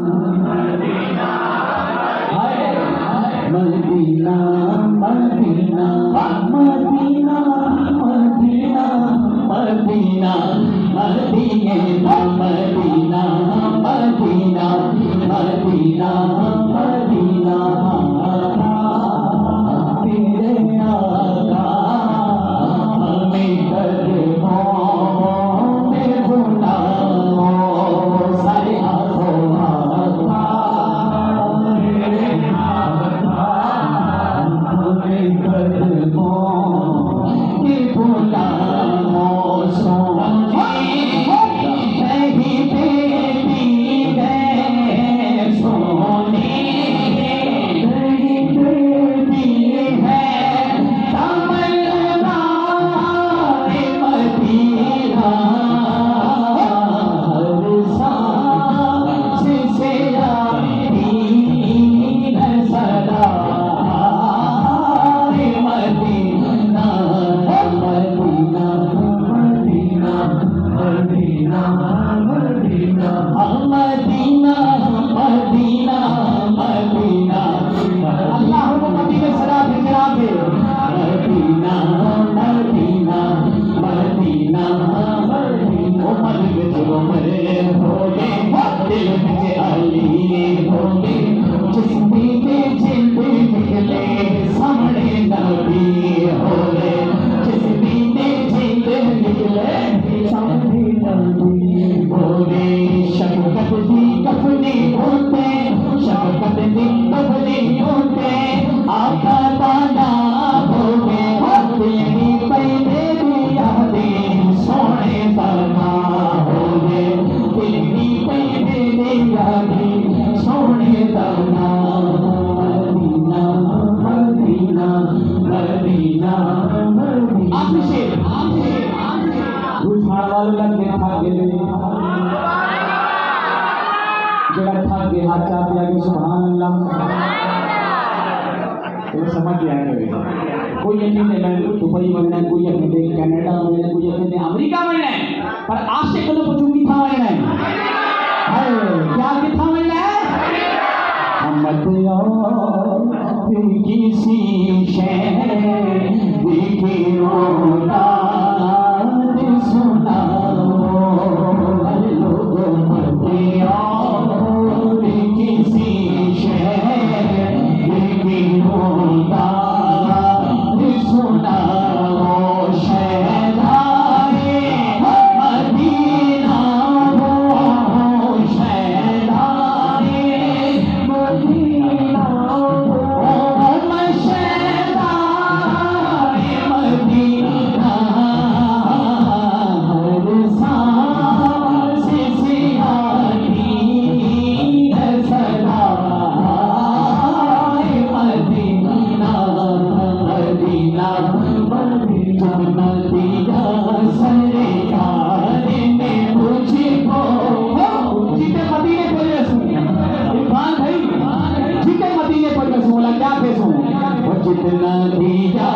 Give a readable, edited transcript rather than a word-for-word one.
Medina Medina Medina Medina Medina Medina Medina Medina Medina Medina तेरे आका हमें कदमों में बुलाओ सारे आँखों समझ गया कोई यकीन नहीं दुबई बनना है, कोई यकीन नहीं कनाडा बनना है, कोई यकीन नहीं अमेरिका बनना है, पर आशिक को तो चुंगी था बनना है। क्या किथा बनना है? हम किसी शहर की औलाद सुनाओ लोगों किसी शहर की औलाद सुनाओ शहदाए मदीना हो शहदाए मदीना जितना दिया